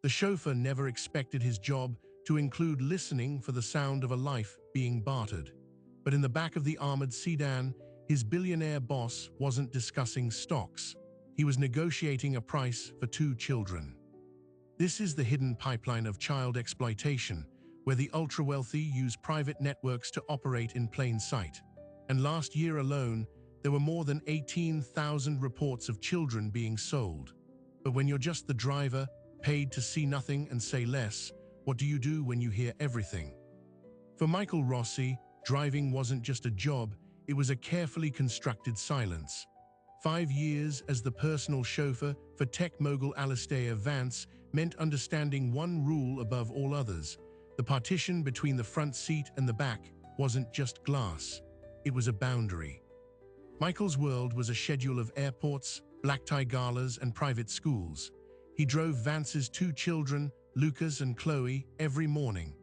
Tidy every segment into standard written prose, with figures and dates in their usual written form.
The chauffeur never expected his job to include listening for the sound of a life being bartered. But in the back of the armored sedan, his billionaire boss wasn't discussing stocks. He was negotiating a price for 2 children. This is the hidden pipeline of child exploitation, where the ultra-wealthy use private networks to operate in plain sight. And last year alone, there were more than 18,000 reports of children being sold. But when you're just the driver, paid to see nothing and say less, what do you do when you hear everything? For Michael Rossi, driving wasn't just a job, it was a carefully constructed silence. 5 years as the personal chauffeur for tech mogul Alastair Vance meant understanding one rule above all others. The partition between the front seat and the back wasn't just glass, it was a boundary. Michael's world was a schedule of airports, black-tie galas, and private schools. He drove Vance's 2 children, Lucas and Chloe, every morning.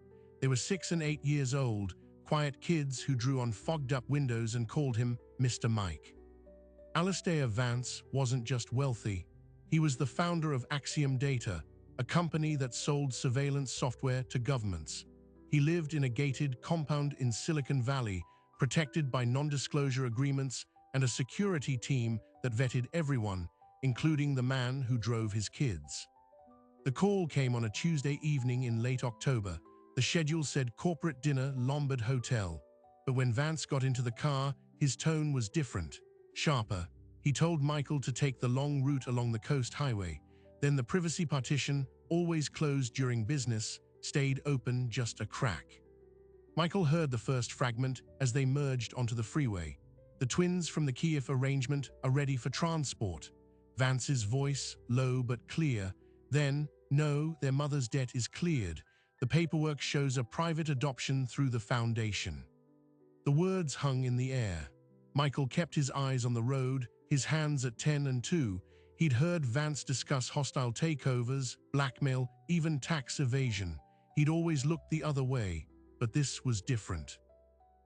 They were 6 and 8 years old, quiet kids who drew on fogged-up windows and called him Mr. Mike. Alastair Vance wasn't just wealthy. He was the founder of Axiom Data, a company that sold surveillance software to governments. He lived in a gated compound in Silicon Valley, protected by non-disclosure agreements and a security team that vetted everyone, including the man who drove his kids. The call came on a Tuesday evening in late October. The schedule said corporate dinner, Lombard Hotel. But when Vance got into the car, his tone was different, sharper. He told Michael to take the long route along the coast highway. Then the privacy partition, always closed during business, stayed open just a crack. Michael heard the first fragment as they merged onto the freeway. The twins from the Kiev arrangement are ready for transport. Vance's voice, low but clear. Then, no, their mother's debt is cleared. The paperwork shows a private adoption through the foundation. The words hung in the air. Michael kept his eyes on the road, his hands at 10 and 2. He'd heard Vance discuss hostile takeovers, blackmail, even tax evasion. He'd always looked the other way, but this was different.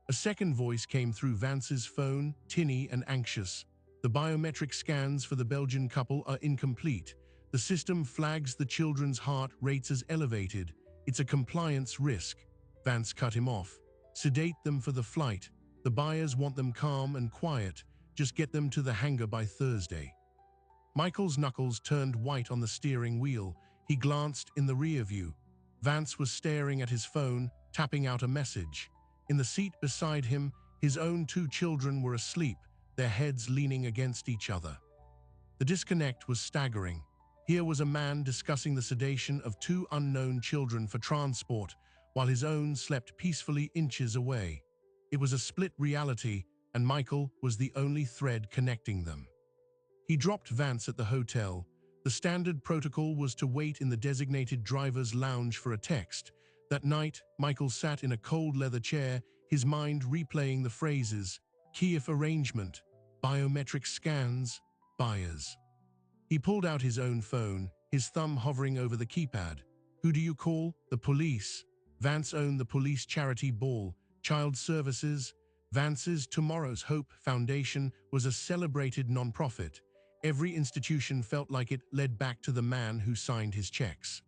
A second voice came through Vance's phone, tinny and anxious. The biometric scans for the Belgian couple are incomplete. The system flags the children's heart rates as elevated. It's a compliance risk. Vance cut him off. Sedate them for the flight. The buyers want them calm and quiet. Just get them to the hangar by Thursday. Michael's knuckles turned white on the steering wheel. He glanced in the rear view. Vance was staring at his phone, tapping out a message. In the seat beside him, his own 2 children were asleep, their heads leaning against each other. The disconnect was staggering. Here was a man discussing the sedation of 2 unknown children for transport, while his own slept peacefully inches away. It was a split reality, and Michael was the only thread connecting them. He dropped Vance at the hotel. The standard protocol was to wait in the designated driver's lounge for a text. That night, Michael sat in a cold leather chair, his mind replaying the phrases, Kiev arrangement, biometric scans, buyers. He pulled out his own phone, his thumb hovering over the keypad. Who do you call? The police. Vance owned the police charity ball, child services. Vance's Tomorrow's Hope Foundation was a celebrated nonprofit. Every institution felt like it led back to the man who signed his checks.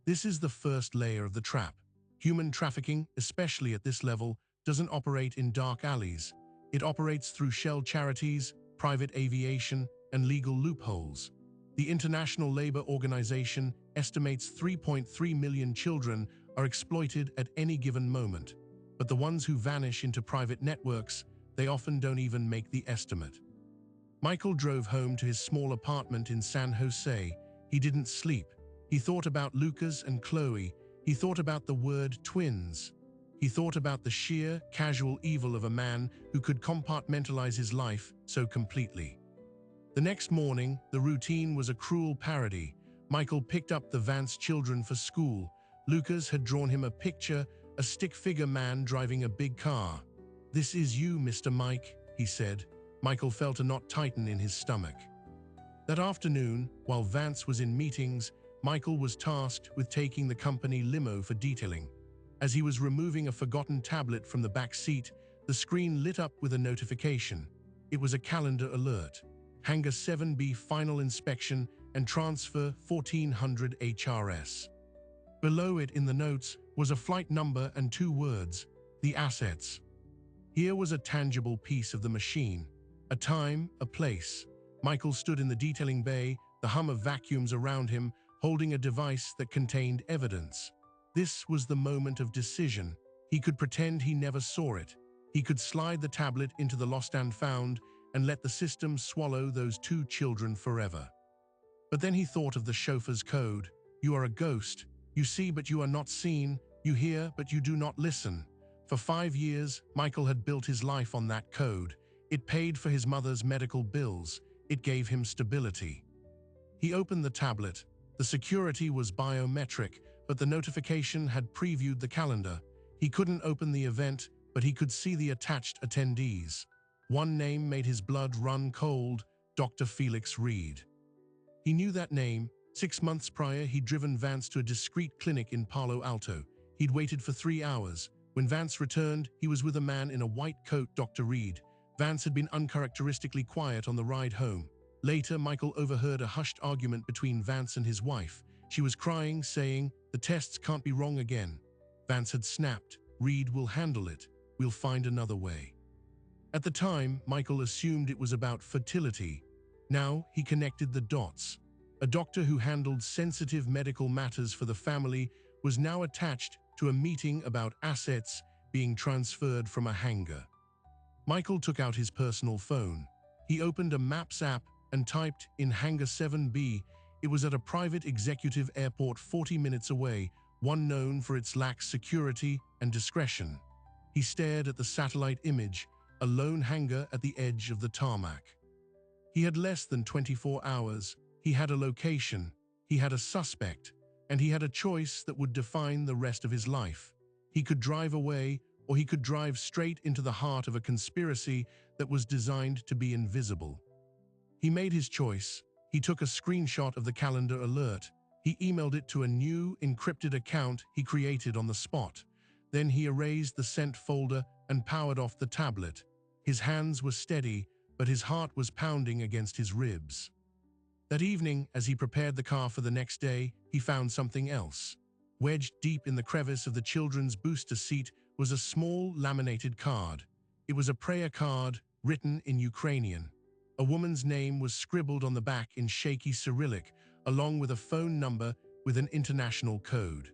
This is the first layer of the trap. Human trafficking, especially at this level, doesn't operate in dark alleys. It operates through shell charities, private aviation, and legal loopholes. The International Labour Organization estimates 3.3 million children are exploited at any given moment. But the ones who vanish into private networks, they often don't even make the estimate. Michael drove home to his small apartment in San Jose. He didn't sleep. He thought about Lucas and Chloe. He thought about the word twins. He thought about the sheer, casual evil of a man who could compartmentalize his life so completely. The next morning, the routine was a cruel parody. Michael picked up the Vance children for school. Lucas had drawn him a picture, a stick-figure man driving a big car. "This is you, Mr. Mike," he said. Michael felt a knot tighten in his stomach. That afternoon, while Vance was in meetings, Michael was tasked with taking the company limo for detailing. As he was removing a forgotten tablet from the back seat, the screen lit up with a notification. It was a calendar alert. Hangar 7B final inspection and transfer 1400 HRS. Below it in the notes was a flight number and 2 words, the assets. Here was a tangible piece of the machine, a time, a place. Michael stood in the detailing bay, the hum of vacuums around him, holding a device that contained evidence. This was the moment of decision. He could pretend he never saw it. He could slide the tablet into the lost and found and let the system swallow those 2 children forever. But then he thought of the chauffeur's code. You are a ghost. You see, but you are not seen. You hear, but you do not listen. For 5 years, Michael had built his life on that code. It paid for his mother's medical bills. It gave him stability. He opened the tablet. The security was biometric, but the notification had previewed the calendar. He couldn't open the event, but he could see the attached attendees. One name made his blood run cold, Dr. Felix Reed. He knew that name. 6 months prior, he'd driven Vance to a discreet clinic in Palo Alto. He'd waited for 3 hours. When Vance returned, he was with a man in a white coat, Dr. Reed. Vance had been uncharacteristically quiet on the ride home. Later, Michael overheard a hushed argument between Vance and his wife. She was crying, saying, "The tests can't be wrong again." Vance had snapped, "Reed will handle it. We'll find another way." At the time, Michael assumed it was about fertility. Now, he connected the dots. A doctor who handled sensitive medical matters for the family was now attached to a meeting about assets being transferred from a hangar. Michael took out his personal phone. He opened a Maps app and typed in Hangar 7B. It was at a private executive airport 40 minutes away, one known for its lax security and discretion. He stared at the satellite image, a lone hangar at the edge of the tarmac. He had less than 24 hours. He had a location, he had a suspect, and he had a choice that would define the rest of his life. He could drive away, or he could drive straight into the heart of a conspiracy that was designed to be invisible. He made his choice. He took a screenshot of the calendar alert. He emailed it to a new, encrypted account he created on the spot. Then he erased the sent folder and powered off the tablet. His hands were steady, but his heart was pounding against his ribs. That evening, as he prepared the car for the next day, he found something else. Wedged deep in the crevice of the children's booster seat was a small, laminated card. It was a prayer card, written in Ukrainian. A woman's name was scribbled on the back in shaky Cyrillic, along with a phone number with an international code.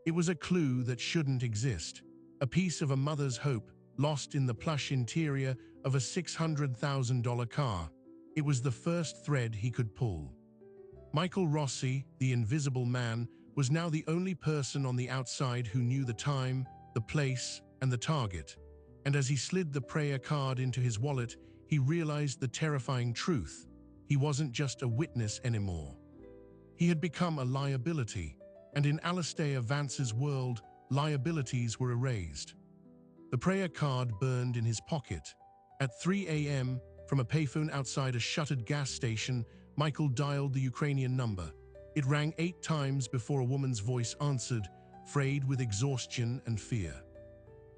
It was a clue that shouldn't exist. A piece of a mother's hope, lost in the plush interior of a $600,000 car. It was the first thread he could pull. Michael Rossi, the invisible man, was now the only person on the outside who knew the time, the place, and the target. And as he slid the prayer card into his wallet, he realized the terrifying truth. He wasn't just a witness anymore. He had become a liability, and in Alastair Vance's world, liabilities were erased. The prayer card burned in his pocket. At 3 a.m., from a payphone outside a shuttered gas station, Michael dialed the Ukrainian number. It rang 8 times before a woman's voice answered, frayed with exhaustion and fear.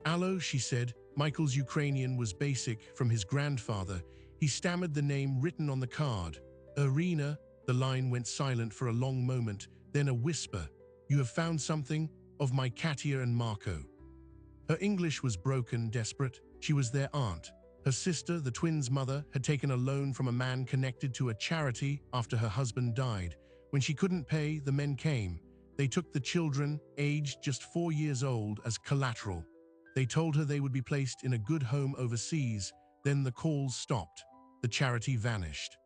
"Allo," she said. Michael's Ukrainian was basic, from his grandfather. He stammered the name written on the card. "Irina." The line went silent for a long moment, then a whisper. "You have found something? Of my Katia and Marco." Her English was broken, desperate. She was their aunt. Her sister, the twins' mother, had taken a loan from a man connected to a charity after her husband died. When she couldn't pay, the men came. They took the children, aged just 4 years old, as collateral. They told her they would be placed in a good home overseas. Then the calls stopped. The charity vanished.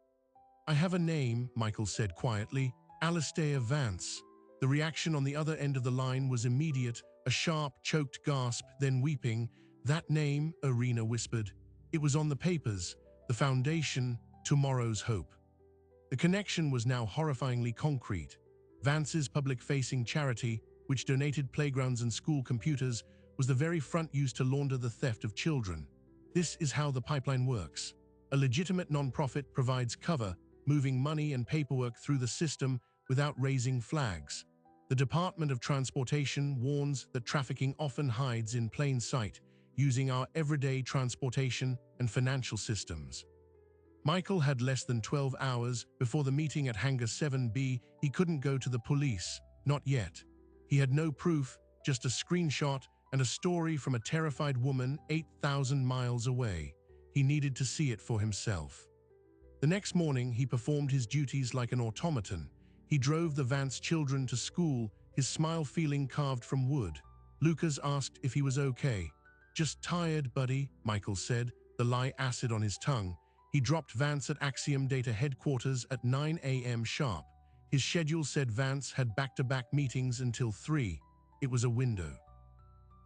"I have a name," Michael said quietly. "Alastair Vance." The reaction on the other end of the line was immediate, a sharp, choked gasp, then weeping. "That name," Irina whispered. "It was on the papers. The foundation, Tomorrow's Hope." The connection was now horrifyingly concrete. Vance's public-facing charity, which donated playgrounds and school computers, was the very front used to launder the theft of children. This is how the pipeline works. A legitimate nonprofit provides cover, moving money and paperwork through the system without raising flags. The Department of Transportation warns that trafficking often hides in plain sight, using our everyday transportation and financial systems. Michael had less than 12 hours before the meeting at Hangar 7B. He couldn't go to the police, not yet. He had no proof, just a screenshot and a story from a terrified woman 8,000 miles away. He needed to see it for himself. The next morning, he performed his duties like an automaton. He drove the Vance children to school, his smile feeling carved from wood. Lucas asked if he was okay. "Just tired, buddy," Michael said, the lie acid on his tongue. He dropped Vance at Axiom Data headquarters at 9 a.m. sharp. His schedule said Vance had back-to-back meetings until 3. It was a window.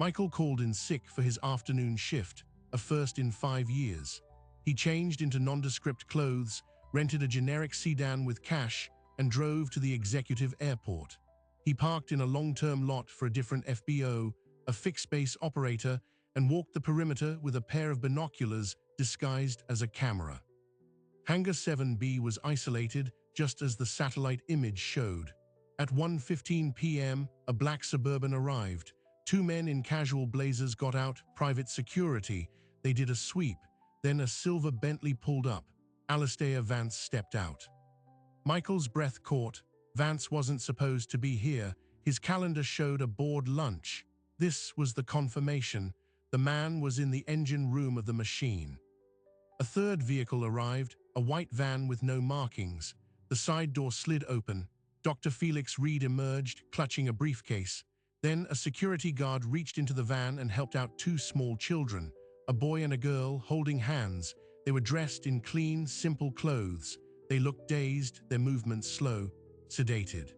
Michael called in sick for his afternoon shift, a first in 5 years. He changed into nondescript clothes, rented a generic sedan with cash, and drove to the executive airport. He parked in a long-term lot for a different FBO, a fixed-base operator, and walked the perimeter with a pair of binoculars disguised as a camera. Hangar 7B was isolated just as the satellite image showed. At 1:15 p.m., a black Suburban arrived. 2 men in casual blazers got out, private security. They did a sweep. Then a silver Bentley pulled up. Alistair Vance stepped out. Michael's breath caught. Vance wasn't supposed to be here. His calendar showed a board lunch. This was the confirmation. The man was in the engine room of the machine. A third vehicle arrived, a white van with no markings. The side door slid open. Dr. Felix Reed emerged, clutching a briefcase. Then a security guard reached into the van and helped out 2 small children, a boy and a girl, holding hands. They were dressed in clean, simple clothes. They looked dazed, their movements slow, sedated.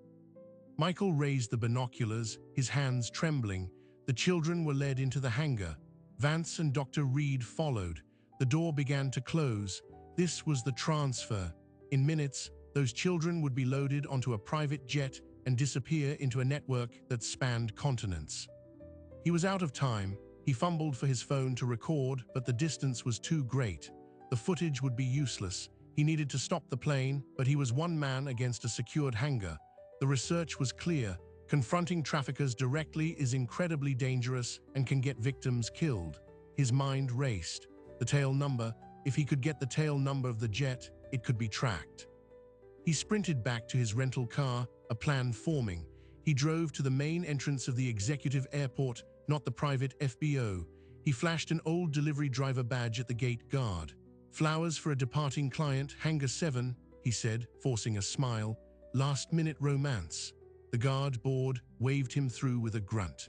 Michael raised the binoculars, his hands trembling. The children were led into the hangar. Vance and Dr. Reed followed. The door began to close. This was the transfer. In minutes, those children would be loaded onto a private jet and disappear into a network that spanned continents. He was out of time. He fumbled for his phone to record, but the distance was too great. The footage would be useless. He needed to stop the plane, but he was one man against a secured hangar. The research was clear. Confronting traffickers directly is incredibly dangerous and can get victims killed. His mind raced. The tail number. If he could get the tail number of the jet, it could be tracked. He sprinted back to his rental car, a plan forming. He drove to the main entrance of the executive airport, not the private FBO. He flashed an old delivery driver badge at the gate guard. "Flowers for a departing client, Hangar 7, he said, forcing a smile. "Last-minute romance." The guard board waved him through with a grunt.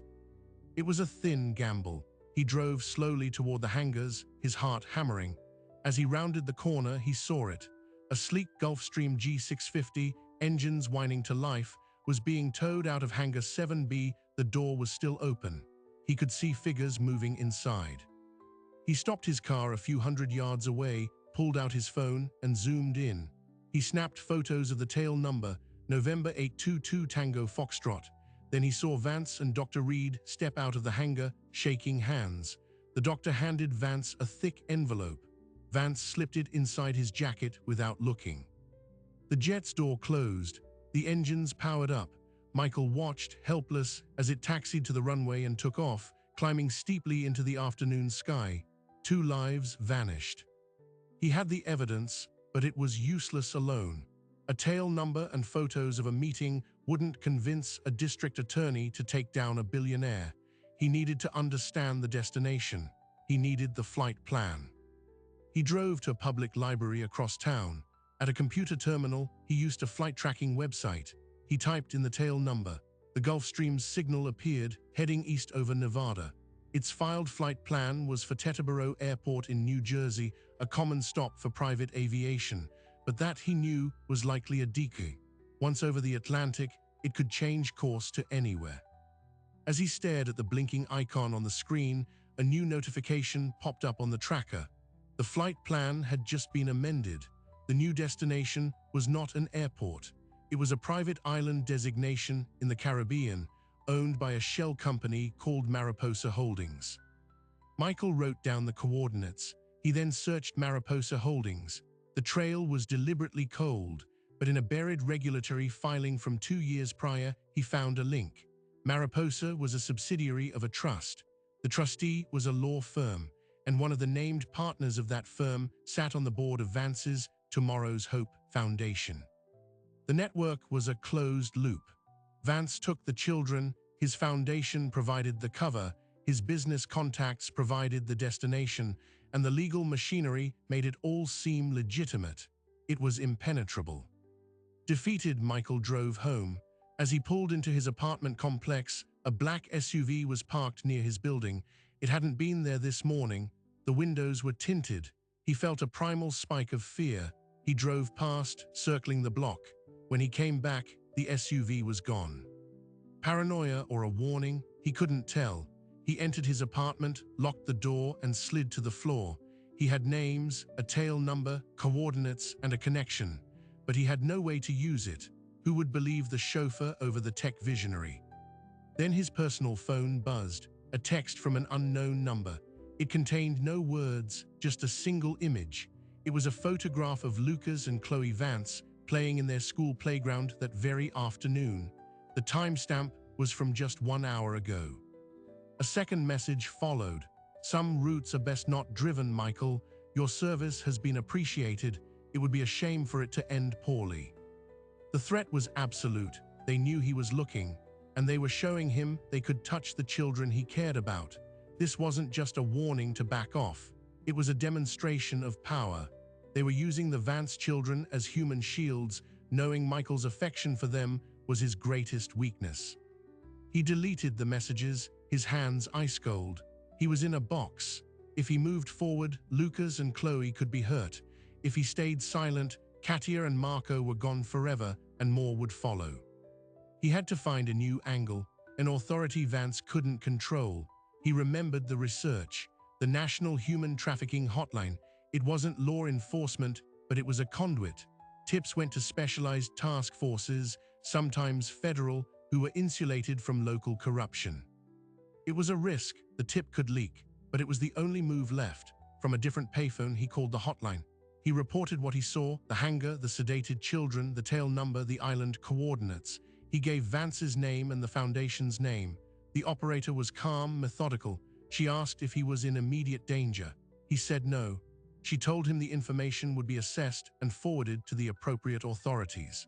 It was a thin gamble. He drove slowly toward the hangars, his heart hammering. As he rounded the corner, he saw it. A sleek Gulfstream G650, engines whining to life, was being towed out of Hangar 7B. The door was still open. He could see figures moving inside. He stopped his car a few hundred yards away, pulled out his phone, and zoomed in. He snapped photos of the tail number, November 822 Tango Foxtrot. Then he saw Vance and Dr. Reed step out of the hangar, shaking hands. The doctor handed Vance a thick envelope. Vance slipped it inside his jacket without looking. The jet's door closed. The engines powered up. Michael watched, helpless, as it taxied to the runway and took off, climbing steeply into the afternoon sky. 2 lives vanished. He had the evidence, but it was useless alone. A tail number and photos of a meeting wouldn't convince a district attorney to take down a billionaire. He needed to understand the destination. He needed the flight plan. He drove to a public library across town. At a computer terminal, he used a flight tracking website. He typed in the tail number. The Gulfstream's signal appeared, heading east over Nevada. Its filed flight plan was for Teterboro Airport in New Jersey, a common stop for private aviation, but that he knew was likely a decoy. Once over the Atlantic, it could change course to anywhere. As he stared at the blinking icon on the screen, a new notification popped up on the tracker. The flight plan had just been amended. The new destination was not an airport. It was a private island designation in the Caribbean, owned by a shell company called Mariposa Holdings. Michael wrote down the coordinates. He then searched Mariposa Holdings. The trail was deliberately cold, but in a buried regulatory filing from 2 years prior, he found a link. Mariposa was a subsidiary of a trust. The trustee was a law firm. and one of the named partners of that firm sat on the board of Vance's Tomorrow's Hope Foundation. The network was a closed loop. Vance took the children, his foundation provided the cover, his business contacts provided the destination, and the legal machinery made it all seem legitimate. It was impenetrable. Defeated, Michael drove home. As he pulled into his apartment complex, a black SUV was parked near his building. It hadn't been there this morning. The windows were tinted. He felt a primal spike of fear. He drove past, circling the block. When he came back, the SUV was gone. Paranoia or a warning? He couldn't tell. He entered his apartment, locked the door, and slid to the floor. He had names, a tail number, coordinates, and a connection, but he had no way to use it. Who would believe the chauffeur over the tech visionary? Then his personal phone buzzed, a text from an unknown number. It contained no words, just a single image. It was a photograph of Lucas and Chloe Vance playing in their school playground that very afternoon. The timestamp was from just 1 hour ago. A second message followed. Some routes are best not driven, Michael. Your service has been appreciated. It would be a shame for it to end poorly. The threat was absolute. They knew he was looking, and they were showing him they could touch the children he cared about. This wasn't just a warning to back off. It was a demonstration of power. They were using the Vance children as human shields, knowing Michael's affection for them was his greatest weakness. He deleted the messages, his hands ice cold. He was in a box. If he moved forward, Lucas and Chloe could be hurt. If he stayed silent, Katia and Marco were gone forever, and more would follow. He had to find a new angle, an authority Vance couldn't control. He remembered the research, the National Human Trafficking Hotline. It wasn't law enforcement, but it was a conduit. Tips went to specialized task forces, sometimes federal, who were insulated from local corruption. It was a risk. The tip could leak, but it was the only move left. From a different payphone, he called the hotline. He reported what he saw, the hangar, the sedated children, the tail number, the island coordinates. He gave Vance's name and the foundation's name. The operator was calm, methodical. She asked if he was in immediate danger. He said no. She told him the information would be assessed and forwarded to the appropriate authorities.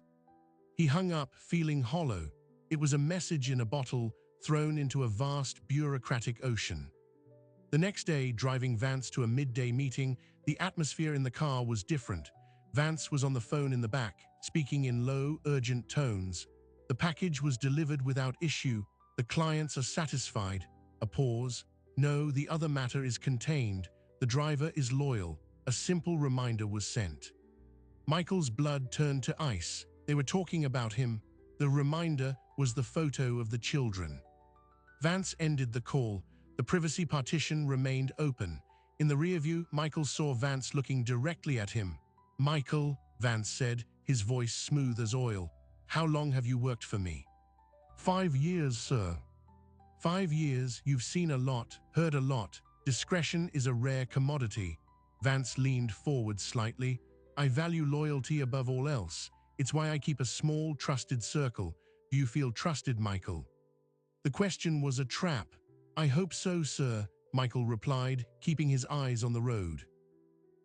He hung up, feeling hollow. It was a message in a bottle, thrown into a vast bureaucratic ocean. The next day, driving Vance to a midday meeting, the atmosphere in the car was different. Vance was on the phone in the back, speaking in low, urgent tones. The package was delivered without issue. The clients are satisfied. A pause. No, the other matter is contained. The driver is loyal. A simple reminder was sent. Michael's blood turned to ice. They were talking about him. The reminder was the photo of the children. Vance ended the call. The privacy partition remained open. In the rearview, Michael saw Vance looking directly at him. "Michael," Vance said, his voice smooth as oil, "how long have you worked for me?" 5 years, sir." 5 years, you've seen a lot, heard a lot. Discretion is a rare commodity. Vance leaned forward slightly. "I value loyalty above all else. It's why I keep a small, trusted circle. Do you feel trusted, Michael?" The question was a trap. "I hope so, sir," Michael replied, keeping his eyes on the road.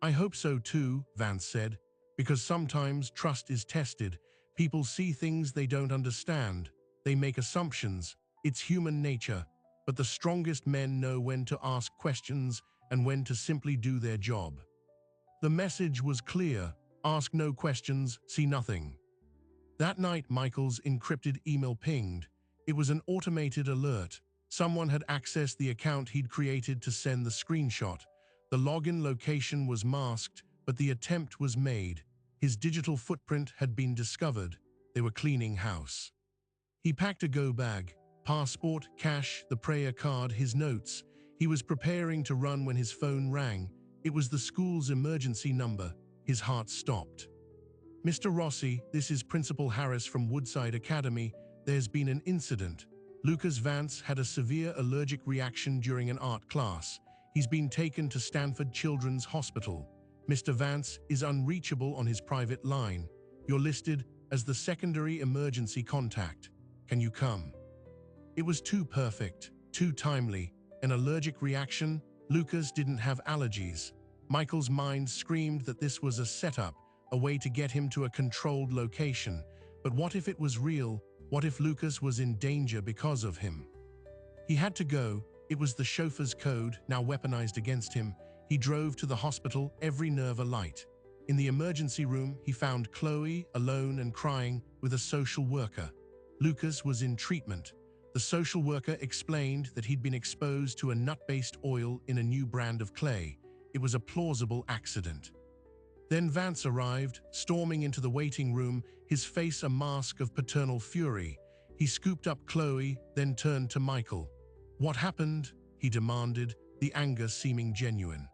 "I hope so too," Vance said, "because sometimes trust is tested. People see things they don't understand. They make assumptions. It's human nature. But the strongest men know when to ask questions and when to simply do their job." The message was clear. Ask no questions, see nothing. That night, Michael's encrypted email pinged. It was an automated alert. Someone had accessed the account he'd created to send the screenshot. The login location was masked, but the attempt was made. His digital footprint had been discovered. They were cleaning house. He packed a go bag, passport, cash, the prayer card, his notes. He was preparing to run when his phone rang. It was the school's emergency number. His heart stopped. "Mr. Rossi, this is Principal Harris from Woodside Academy. There's been an incident. Lucas Vance had a severe allergic reaction during an art class. He's been taken to Stanford Children's Hospital. Mr. Vance is unreachable on his private line. You're listed as the secondary emergency contact. Can you come?" It was too perfect, too timely. An allergic reaction? Lucas didn't have allergies. Michael's mind screamed that this was a setup, a way to get him to a controlled location. But what if it was real? What if Lucas was in danger because of him? He had to go. It was the chauffeur's code, now weaponized against him. He drove to the hospital, every nerve alight. In the emergency room, he found Chloe alone and crying with a social worker. Lucas was in treatment. The social worker explained that he'd been exposed to a nut-based oil in a new brand of clay. It was a plausible accident. Then Vance arrived, storming into the waiting room, his face a mask of paternal fury. He scooped up Chloe, then turned to Michael. "What happened?" he demanded, the anger seeming genuine.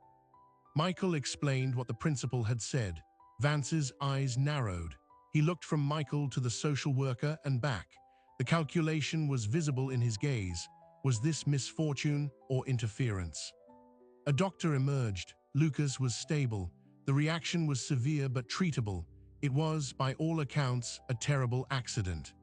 Michael explained what the principal had said. Vance's eyes narrowed. He looked from Michael to the social worker and back. The calculation was visible in his gaze. Was this misfortune or interference? A doctor emerged. Lucas was stable. The reaction was severe but treatable. It was, by all accounts, a terrible accident.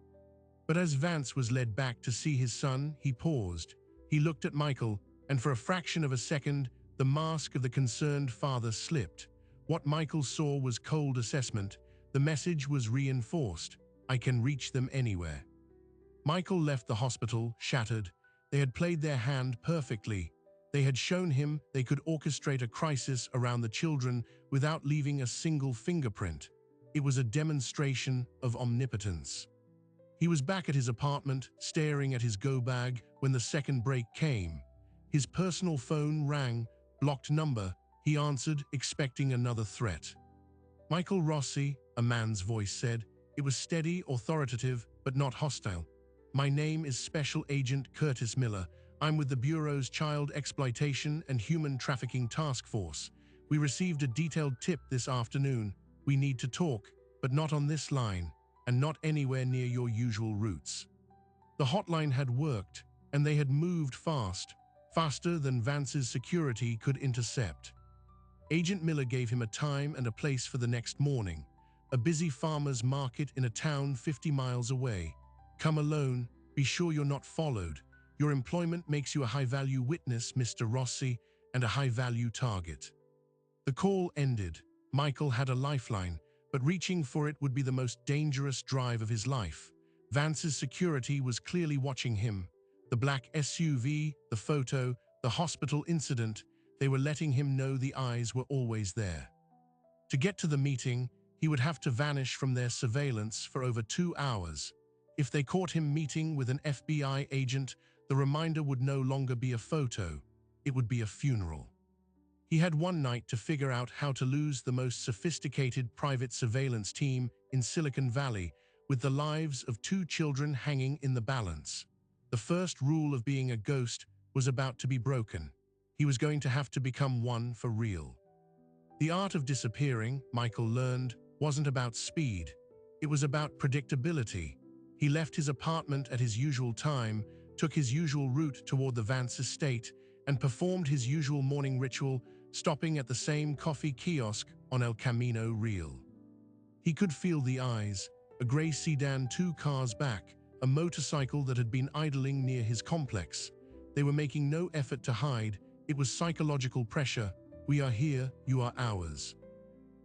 But as Vance was led back to see his son, he paused. He looked at Michael, and for a fraction of a second, the mask of the concerned father slipped. What Michael saw was cold assessment. The message was reinforced. I can reach them anywhere. Michael left the hospital, shattered. They had played their hand perfectly. They had shown him they could orchestrate a crisis around the children without leaving a single fingerprint. It was a demonstration of omnipotence. He was back at his apartment, staring at his go bag, when the second break came. His personal phone rang, blocked number. He answered, expecting another threat. "Michael Rossi," a man's voice said. It was steady, authoritative, but not hostile. "My name is Special Agent Curtis Miller. I'm with the Bureau's Child Exploitation and Human Trafficking Task Force. We received a detailed tip this afternoon. We need to talk, but not on this line, and not anywhere near your usual routes." The hotline had worked, and they had moved fast, faster than Vance's security could intercept. Agent Miller gave him a time and a place for the next morning, a busy farmer's market in a town 50 miles away. "Come alone, be sure you're not followed. Your employment makes you a high-value witness, Mr. Rossi, and a high-value target." The call ended. Michael had a lifeline, but reaching for it would be the most dangerous drive of his life. Vance's security was clearly watching him. The black SUV, the photo, the hospital incident, they were letting him know the eyes were always there. To get to the meeting, he would have to vanish from their surveillance for over 2 hours. If they caught him meeting with an FBI agent, the reminder would no longer be a photo. It would be a funeral. He had one night to figure out how to lose the most sophisticated private surveillance team in Silicon Valley, with the lives of 2 children hanging in the balance. The first rule of being a ghost was about to be broken. He was going to have to become one for real. The art of disappearing, Michael learned, wasn't about speed. It was about predictability. He left his apartment at his usual time, took his usual route toward the Vance estate, and performed his usual morning ritual, stopping at the same coffee kiosk on El Camino Real. He could feel the eyes, a gray sedan 2 cars back, a motorcycle that had been idling near his complex. They were making no effort to hide. It was psychological pressure. "We are here, you are ours."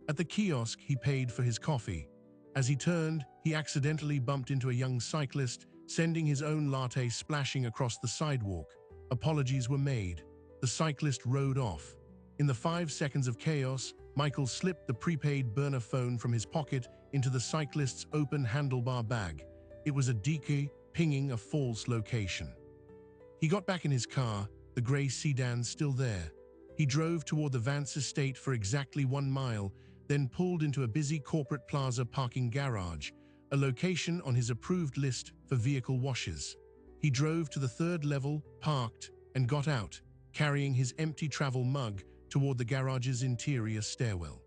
At the kiosk, he paid for his coffee. As he turned, he accidentally bumped into a young cyclist, sending his own latte splashing across the sidewalk. Apologies were made. The cyclist rode off. In the 5 seconds of chaos, Michael slipped the prepaid burner phone from his pocket into the cyclist's open handlebar bag. It was a decoy, pinging a false location. He got back in his car, the gray sedan still there. He drove toward the Vance estate for exactly 1 mile, then pulled into a busy corporate plaza parking garage, a location on his approved list for vehicle washes. He drove to the 3rd level, parked, and got out, carrying his empty travel mug toward the garage's interior stairwell.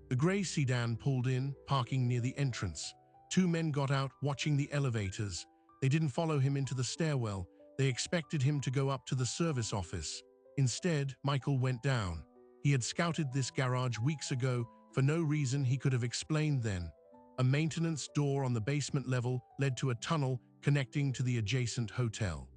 The gray sedan pulled in, parking near the entrance. 2 men got out, watching the elevators. They didn't follow him into the stairwell. They expected him to go up to the service office. Instead, Michael went down. He had scouted this garage weeks ago for no reason he could have explained then. A maintenance door on the basement level led to a tunnel connecting to the adjacent hotel.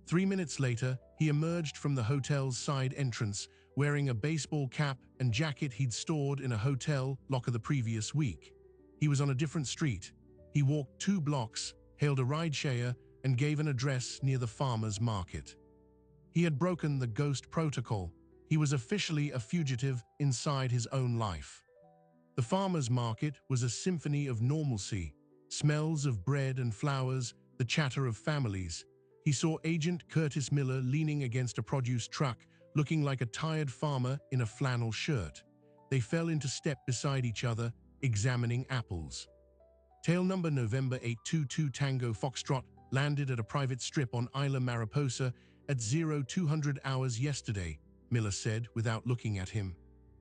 3 minutes later, He emerged from the hotel's side entrance, wearing a baseball cap and jacket he'd stored in a hotel locker the previous week. He was on a different street. He walked 2 blocks, hailed a rideshare, and gave an address near the farmer's market. He had broken the ghost protocol. He was officially a fugitive inside his own life. The farmer's market was a symphony of normalcy, smells of bread and flowers, the chatter of families. He saw Agent Curtis Miller leaning against a produce truck, looking like a tired farmer in a flannel shirt. They fell into step beside each other, examining apples. Tail number November 822 Tango Foxtrot landed at a private strip on Isla Mariposa at 0200 hours yesterday, Miller said without looking at him.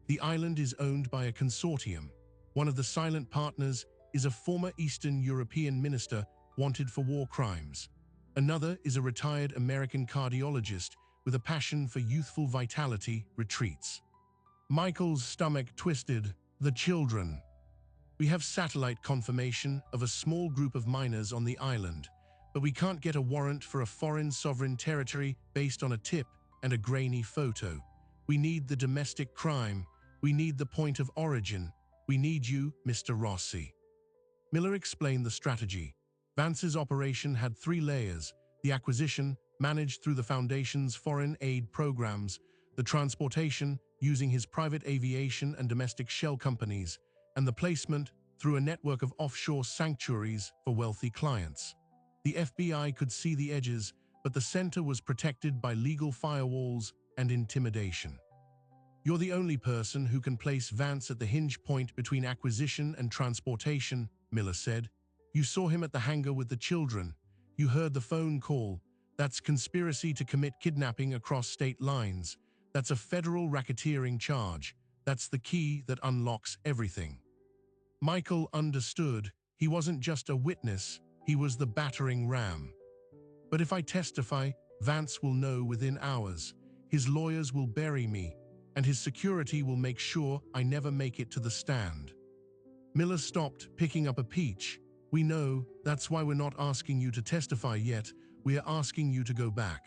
The island is owned by a consortium. One of the silent partners is a former Eastern European minister wanted for war crimes. Another is a retired American cardiologist with a passion for youthful vitality retreats. Michael's stomach twisted. The children. We have satellite confirmation of a small group of miners on the island, but we can't get a warrant for a foreign sovereign territory based on a tip and a grainy photo. We need the domestic crime. We need the point of origin. We need you, Mr. Rossi. Miller explained the strategy. Vance's operation had 3 layers: the acquisition, managed through the Foundation's foreign aid programs; the transportation, using his private aviation and domestic shell companies; and the placement through a network of offshore sanctuaries for wealthy clients. The FBI could see the edges, but the center was protected by legal firewalls and intimidation. You're the only person who can place Vance at the hinge point between acquisition and transportation, Miller said. You saw him at the hangar with the children. You heard the phone call. That's conspiracy to commit kidnapping across state lines. That's a federal racketeering charge. That's the key that unlocks everything. Michael understood. He wasn't just a witness, he was the battering ram. But if I testify, Vance will know within hours. His lawyers will bury me, and his security will make sure I never make it to the stand. Miller stopped, picking up a peach. We know, that's why we're not asking you to testify yet. We are asking you to go back.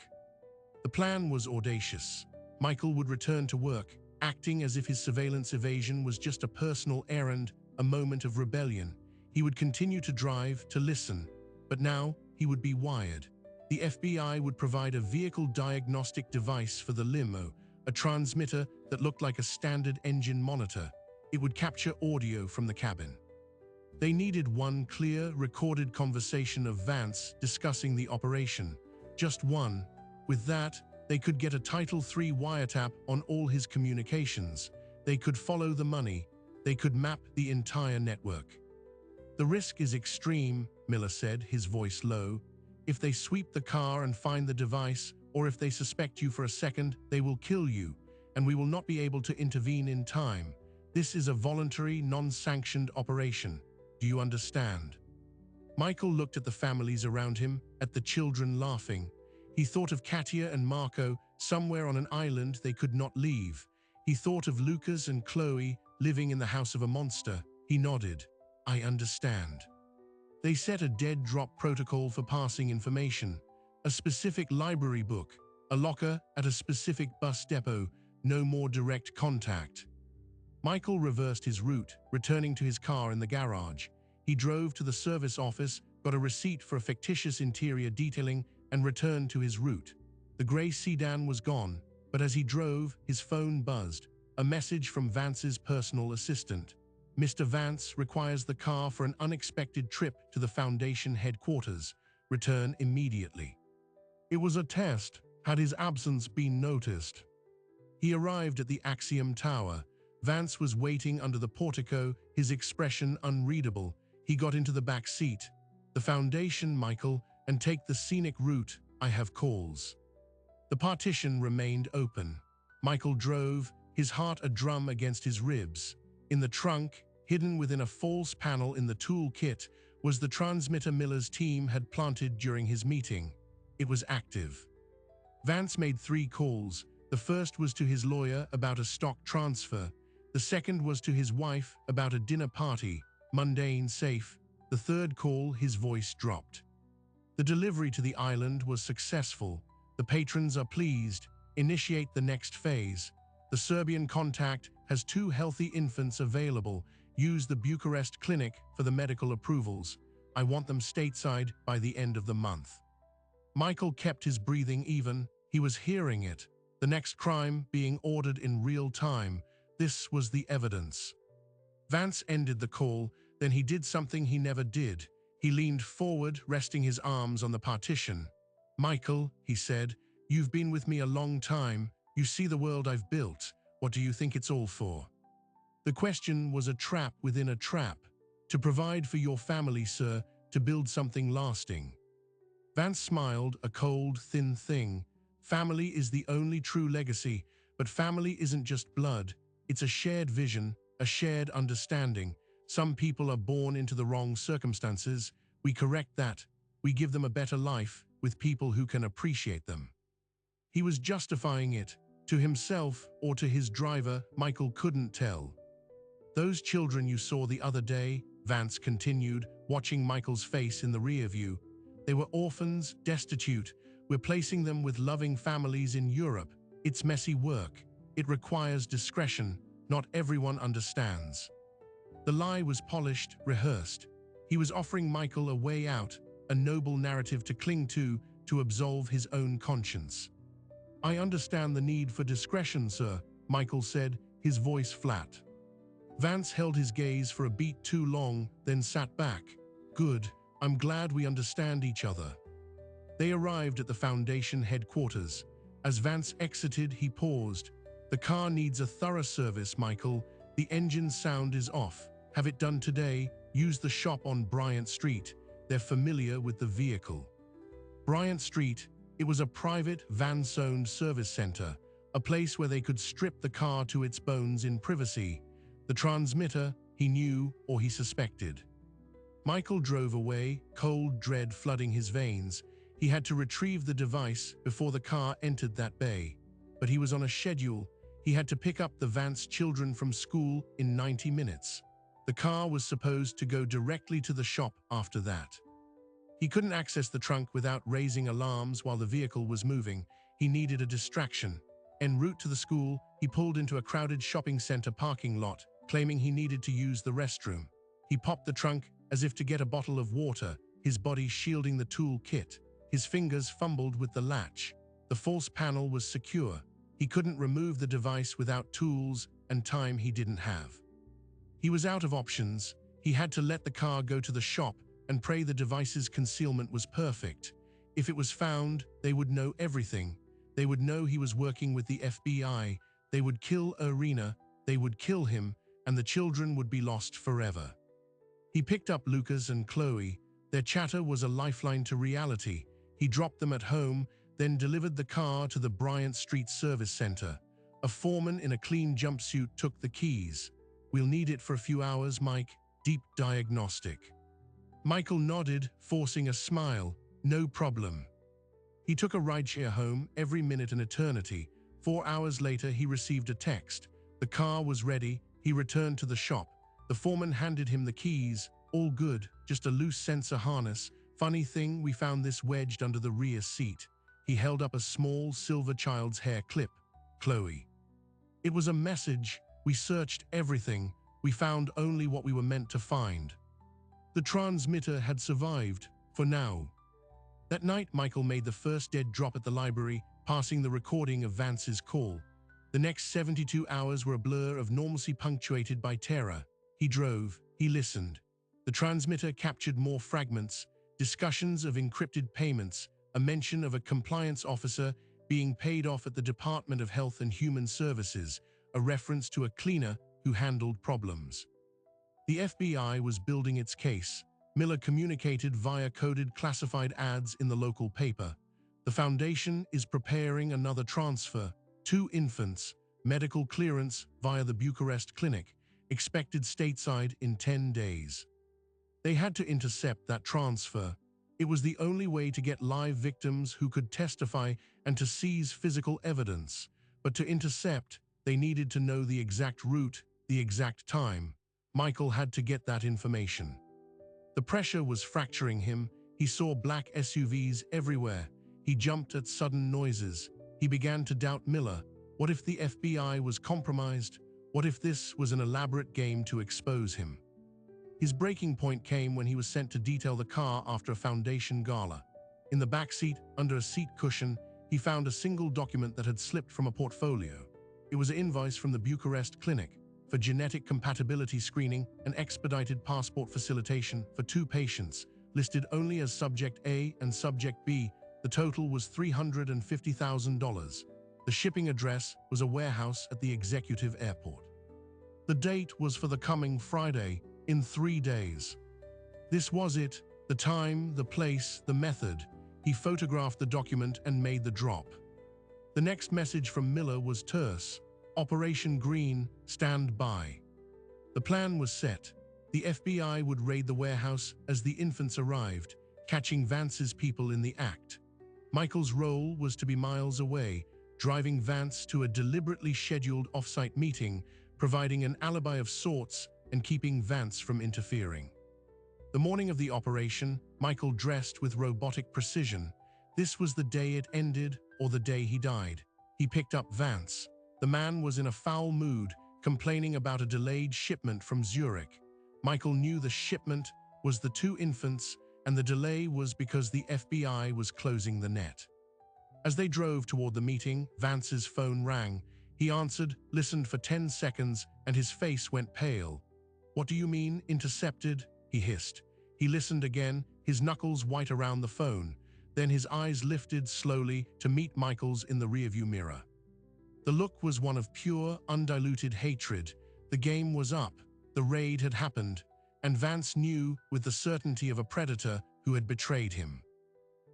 The plan was audacious. Michael would return to work, acting as if his surveillance evasion was just a personal errand, a moment of rebellion. He would continue to drive, to listen, but now he would be wired. The FBI would provide a vehicle diagnostic device for the limo, a transmitter that looked like a standard engine monitor. It would capture audio from the cabin. They needed one clear, recorded conversation of Vance discussing the operation. Just one. With that, they could get a Title III wiretap on all his communications. They could follow the money. They could map the entire network. The risk is extreme, Miller said, his voice low. If they sweep the car and find the device, or if they suspect you for a second, they will kill you, and we will not be able to intervene in time. This is a voluntary, non-sanctioned operation. Do you understand? Michael looked at the families around him, at the children laughing. He thought of Katia and Marco, somewhere on an island they could not leave. He thought of Lucas and Chloe, living in the house of a monster. He nodded. I understand. They set a dead-drop protocol for passing information. A specific library book, a locker at a specific bus depot, no more direct contact. Michael reversed his route, returning to his car in the garage. He drove to the service office, got a receipt for a fictitious interior detailing, and returned to his route. The gray sedan was gone, but as he drove, his phone buzzed. A message from Vance's personal assistant. Mr. Vance requires the car for an unexpected trip to the Foundation headquarters. Return immediately. It was a test. Had his absence been noticed? He arrived at the Axiom Tower. Vance was waiting under the portico, his expression unreadable. He got into the back seat. The Foundation, Michael, and take the scenic route. I have calls. The partition remained open. Michael drove, his heart a drum against his ribs. In the trunk, hidden within a false panel in the tool kit, was the transmitter Miller's team had planted during his meeting. It was active. Vance made 3 calls. The first was to his lawyer about a stock transfer. The second was to his wife about a dinner party, mundane, safe. The third call, his voice dropped. The delivery to the island was successful. The The patrons are pleased. Initiate the next phase. The Serbian contact has 2 healthy infants available. Use the Bucharest clinic for the medical approvals. I want them stateside by the end of the month. Michael kept his breathing even. He was hearing it. The next crime being ordered in real time. This was the evidence. Vance ended the call, then he did something he never did. He leaned forward, resting his arms on the partition. "Michael," he said, "you've been with me a long time. You see the world I've built. What do you think it's all for?" The question was a trap within a trap. "To provide for your family, sir, to build something lasting." Vance smiled, a cold, thin thing. Family is the only true legacy, but family isn't just blood. It's a shared vision, a shared understanding. Some people are born into the wrong circumstances. We correct that. We give them a better life with people who can appreciate them. He was justifying it. To himself or to his driver, Michael couldn't tell. "Those children you saw the other day," Vance continued, watching Michael's face in the rear view. "They were orphans, destitute. We're placing them with loving families in Europe. It's messy work. It requires discretion. Not everyone understands." The lie was polished, rehearsed. He was offering Michael a way out, a noble narrative to cling to absolve his own conscience. "I understand the need for discretion, sir," Michael said, his voice flat. Vance held his gaze for a beat too long, then sat back. "Good. I'm glad we understand each other." They arrived at the Foundation headquarters. As Vance exited, he paused. "The car needs a thorough service, Michael. The engine sound is off. Have it done today. Use the shop on Bryant Street. They're familiar with the vehicle." Bryant Street, it was a private, Vance-owned service center, a place where they could strip the car to its bones in privacy. The transmitter, he knew or he suspected. Michael drove away, cold dread flooding his veins. He had to retrieve the device before the car entered that bay. But he was on a schedule. He had to pick up the Vance children from school in 90 minutes. The car was supposed to go directly to the shop after that. He couldn't access the trunk without raising alarms while the vehicle was moving. He needed a distraction. En route to the school, he pulled into a crowded shopping center parking lot, claiming he needed to use the restroom. He popped the trunk as if to get a bottle of water, his body shielding the tool kit. His fingers fumbled with the latch. The false panel was secure. He couldn't remove the device without tools and time he didn't have. He was out of options. He had to let the car go to the shop and pray the device's concealment was perfect. If it was found, they would know everything. They would know he was working with the FBI. They would kill Irina. They would kill him, and the children would be lost forever. He picked up Lucas and Chloe. Their chatter was a lifeline to reality. He dropped them at home, then delivered the car to the Bryant Street Service Center. A foreman in a clean jumpsuit took the keys. "We'll need it for a few hours, Mike." Deep diagnostic. Michael nodded, forcing a smile. "No problem." He took a rideshare home, every minute an eternity. 4 hours later, he received a text. The car was ready. He returned to the shop. The foreman handed him the keys. "All good, just a loose sensor harness. Funny thing, we found this wedged under the rear seat." He held up a small silver child's hair clip. "Chloe." It was a message. "We searched everything. We found only what we were meant to find." The transmitter had survived, for now. That night, Michael made the first dead drop at the library, passing the recording of Vance's call. The next 72 hours were a blur of normalcy punctuated by terror. He drove, he listened. The transmitter captured more fragments, discussions of encrypted payments, a mention of a compliance officer being paid off at the Department of Health and Human Services, a reference to a cleaner who handled problems. The FBI was building its case. Miller communicated via coded classified ads in the local paper. The Foundation is preparing another transfer. 2 infants, medical clearance via the Bucharest clinic, expected stateside in 10 days. They had to intercept that transfer. It was the only way to get live victims who could testify and to seize physical evidence. But to intercept, they needed to know the exact route, the exact time. Michael had to get that information. The pressure was fracturing him. He saw black SUVs everywhere. He jumped at sudden noises. He began to doubt Miller. What if the FBI was compromised? What if this was an elaborate game to expose him? His breaking point came when he was sent to detail the car after a foundation gala. In the back seat, under a seat cushion, he found a single document that had slipped from a portfolio. It was an invoice from the Bucharest clinic for genetic compatibility screening and expedited passport facilitation for 2 patients, listed only as Subject A and Subject B. The total was $350,000. The shipping address was a warehouse at the executive airport. The date was for the coming Friday, in 3 days. This was it, the time, the place, the method. He photographed the document and made the drop. The next message from Miller was terse. Operation Green, stand by. The plan was set. The FBI would raid the warehouse as the infants arrived, catching Vance's people in the act. Michael's role was to be miles away, driving Vance to a deliberately scheduled off-site meeting, providing an alibi of sorts and keeping Vance from interfering. The morning of the operation, Michael dressed with robotic precision. This was the day it ended or the day he died. He picked up Vance. The man was in a foul mood, complaining about a delayed shipment from Zurich. Michael knew the shipment was the 2 infants, and the delay was because the FBI was closing the net. As they drove toward the meeting, Vance's phone rang. He answered, listened for 10 seconds, and his face went pale. "What do you mean, intercepted?" he hissed. He listened again, his knuckles white around the phone. Then his eyes lifted slowly to meet Michael's in the rearview mirror. The look was one of pure, undiluted hatred. The game was up. The raid had happened, and Vance knew with the certainty of a predator who had betrayed him.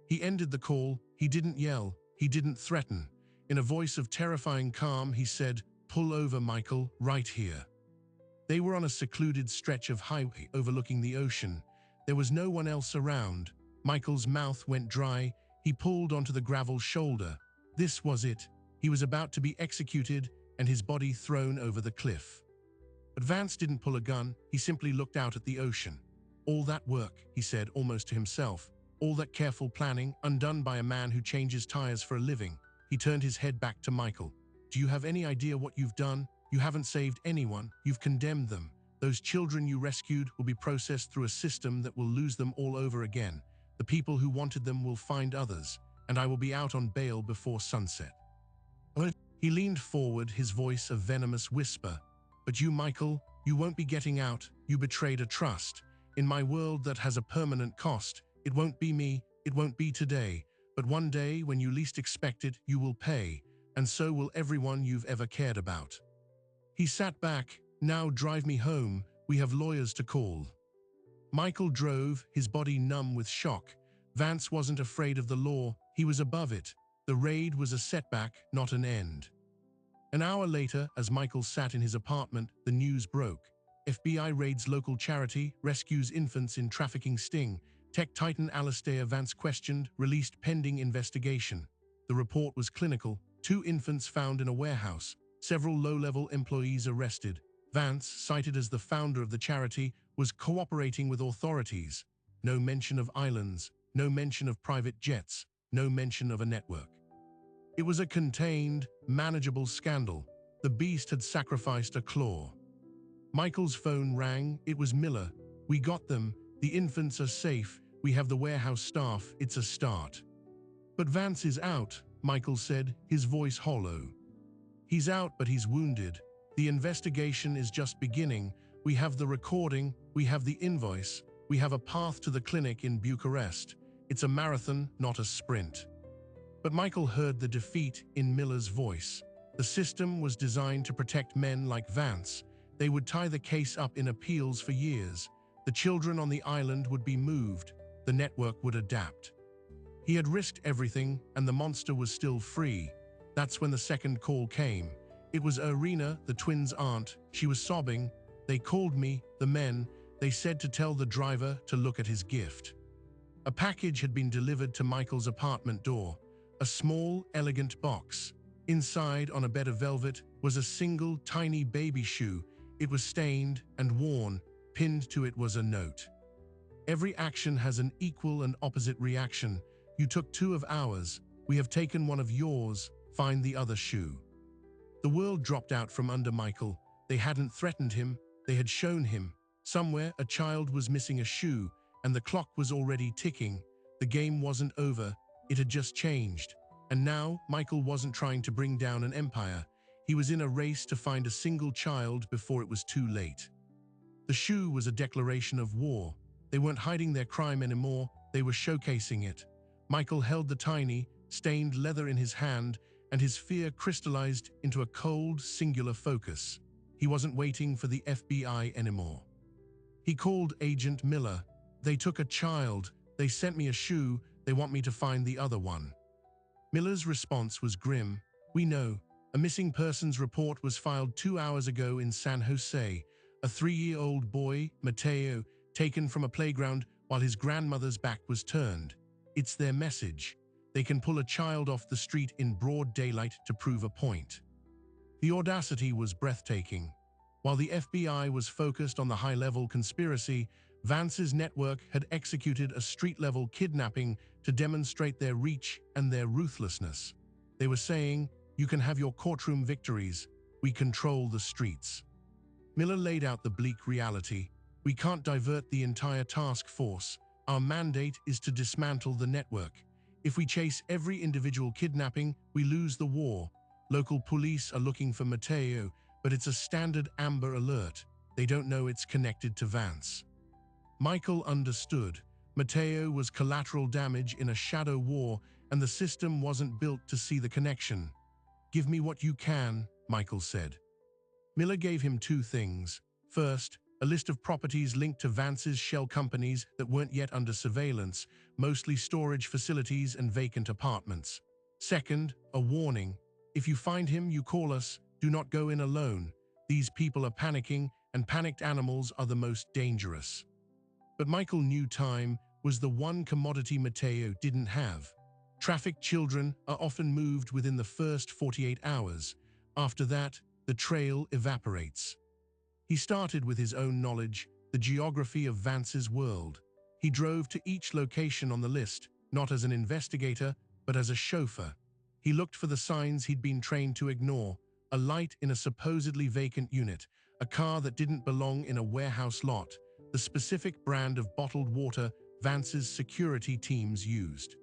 He ended the call. He didn't yell. He didn't threaten. In a voice of terrifying calm, he said, "Pull over, Michael, right here." They were on a secluded stretch of highway overlooking the ocean. There was no one else around. Michael's mouth went dry. He pulled onto the gravel shoulder. This was it. He was about to be executed and his body thrown over the cliff. But Vance didn't pull a gun. He simply looked out at the ocean. "All that work," he said almost to himself. "All that careful planning, undone by a man who changes tires for a living." He turned his head back to Michael. "Do you have any idea what you've done? You haven't saved anyone. You've condemned them. Those children you rescued will be processed through a system that will lose them all over again. The people who wanted them will find others, and I will be out on bail before sunset." He leaned forward, his voice a venomous whisper. "But you, Michael, you won't be getting out. You betrayed a trust. In my world that has a permanent cost, it won't be me, it won't be today. But one day, when you least expect it, you will pay, and so will everyone you've ever cared about." He sat back. "Now drive me home. We have lawyers to call." Michael drove, his body numb with shock. Vance wasn't afraid of the law. He was above it. The raid was a setback, not an end. An hour later, as Michael sat in his apartment, the news broke. FBI raids local charity, rescues infants in trafficking sting. Tech titan Alastair Vance questioned, released pending investigation. The report was clinical. 2 infants found in a warehouse. Several low-level employees arrested. Vance, cited as the founder of the charity, was cooperating with authorities. No mention of islands, no mention of private jets, no mention of a network. It was a contained, manageable scandal. The beast had sacrificed a claw. Michael's phone rang. It was Miller. "We got them. The infants are safe. We have the warehouse staff. It's a start." "But Vance is out," Michael said, his voice hollow. "He's out, but he's wounded. The investigation is just beginning. We have the recording. We have the invoice. We have a path to the clinic in Bucharest. It's a marathon, not a sprint." But Michael heard the defeat in Miller's voice. The system was designed to protect men like Vance. They would tie the case up in appeals for years. The children on the island would be moved. The network would adapt. He had risked everything, and the monster was still free. That's when the second call came. It was Irina, the twins' aunt. She was sobbing. "They called me, the men. They said to tell the driver to look at his gift." A package had been delivered to Michael's apartment door. A small, elegant box. Inside, on a bed of velvet, was a single, tiny baby shoe. It was stained and worn. Pinned to it was a note. "Every action has an equal and opposite reaction. You took 2 of ours. We have taken 1 of yours. Find the other shoe." The world dropped out from under Michael. They hadn't threatened him. They had shown him. Somewhere, a child was missing a shoe, and the clock was already ticking. The game wasn't over. It had just changed. And now, Michael wasn't trying to bring down an empire. He was in a race to find a single child before it was too late. The shoe was a declaration of war. They weren't hiding their crime anymore. They were showcasing it. Michael held the tiny, stained leather in his hand, and his fear crystallized into a cold, singular focus. He wasn't waiting for the FBI anymore. He called Agent Miller. "They took a child. They sent me a shoe. They want me to find the other one." Miller's response was grim. "We know. A missing persons report was filed 2 hours ago in San Jose. A 3-year-old boy, Mateo, taken from a playground while his grandmother's back was turned. It's their message. They can pull a child off the street in broad daylight to prove a point." The audacity was breathtaking. While the FBI was focused on the high-level conspiracy, Vance's network had executed a street-level kidnapping to demonstrate their reach and their ruthlessness. They were saying, "You can have your courtroom victories. We control the streets." Miller laid out the bleak reality. "We can't divert the entire task force. Our mandate is to dismantle the network. If we chase every individual kidnapping, we lose the war. Local police are looking for Mateo, but it's a standard Amber Alert. They don't know it's connected to Vance." Michael understood. Mateo was collateral damage in a shadow war, and the system wasn't built to see the connection. "Give me what you can," Michael said. Miller gave him 2 things. First, a list of properties linked to Vance's shell companies that weren't yet under surveillance, mostly storage facilities and vacant apartments. Second, a warning. "If you find him, you call us. Do not go in alone. These people are panicking, and panicked animals are the most dangerous." But Michael knew time was the one commodity Mateo didn't have. Trafficked children are often moved within the first 48 hours. After that, the trail evaporates. He started with his own knowledge, the geography of Vance's world. He drove to each location on the list, not as an investigator, but as a chauffeur. He looked for the signs he'd been trained to ignore: a light in a supposedly vacant unit, a car that didn't belong in a warehouse lot, the specific brand of bottled water Vance's security teams used.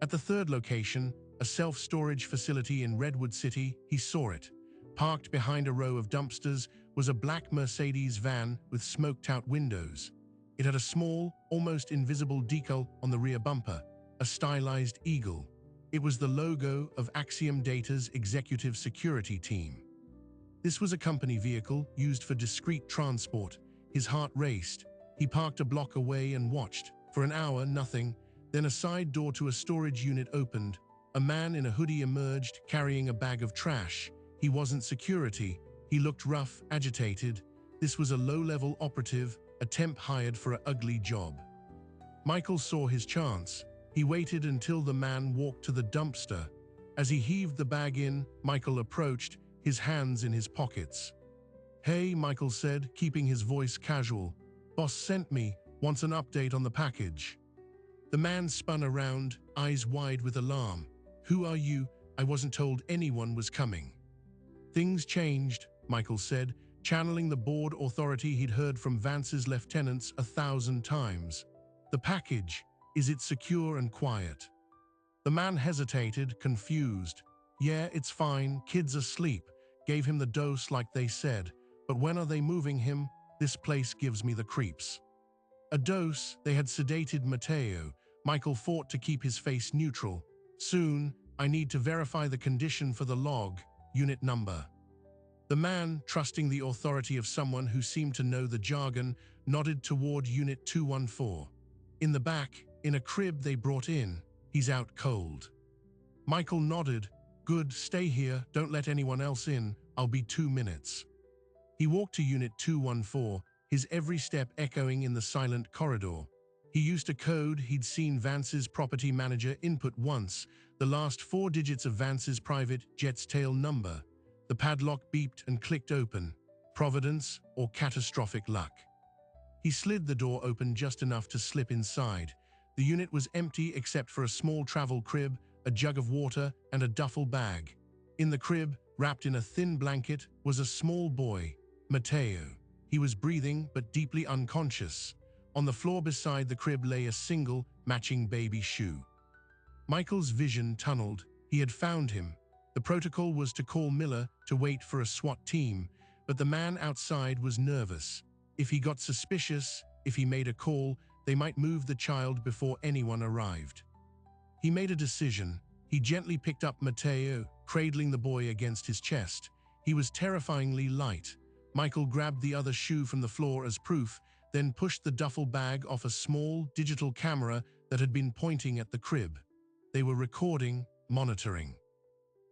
At the 3rd location, a self-storage facility in Redwood City, he saw it. Parked behind a row of dumpsters was a black Mercedes van with smoked-out windows. It had a small, almost invisible decal on the rear bumper, a stylized eagle. It was the logo of Axiom Data's executive security team. This was a company vehicle used for discreet transport. His heart raced. He parked a block away and watched. For an hour, nothing. Then a side door to a storage unit opened. A man in a hoodie emerged, carrying a bag of trash. He wasn't security. He looked rough, agitated. This was a low-level operative, a temp hired for an ugly job. Michael saw his chance. He waited until the man walked to the dumpster. As he heaved the bag in, Michael approached, his hands in his pockets. "Hey," Michael said, keeping his voice casual. "Boss sent me, wants an update on the package." The man spun around, eyes wide with alarm. "Who are you? I wasn't told anyone was coming." "Things changed," Michael said, channeling the board authority he'd heard from Vance's lieutenants 1,000 times. "The package, is it secure and quiet?" The man hesitated, confused. "Yeah, it's fine, kid's asleep. Gave him the dose like they said. But when are they moving him? This place gives me the creeps." A dose, they had sedated Mateo. Michael fought to keep his face neutral. "Soon, I need to verify the condition for the log, unit number." The man, trusting the authority of someone who seemed to know the jargon, nodded toward Unit 214. "In the back, in a crib they brought in. He's out cold." Michael nodded. "Good, stay here, don't let anyone else in. I'll be 2 minutes." He walked to Unit 214, his every step echoing in the silent corridor. He used a code he'd seen Vance's property manager input once, the last 4 digits of Vance's private jet's tail number. The padlock beeped and clicked open. Providence or catastrophic luck? He slid the door open just enough to slip inside. The unit was empty except for a small travel crib, a jug of water, and a duffel bag. In the crib, wrapped in a thin blanket, was a small boy, Matteo. He was breathing but deeply unconscious. On the floor beside the crib lay a single, matching baby shoe. Michael's vision tunneled. He had found him. The protocol was to call Miller to wait for a SWAT team, but the man outside was nervous. If he got suspicious, if he made a call, they might move the child before anyone arrived. He made a decision. He gently picked up Matteo, cradling the boy against his chest. He was terrifyingly light. Michael grabbed the other shoe from the floor as proof, then pushed the duffel bag off a small digital camera that had been pointing at the crib. They were recording, monitoring.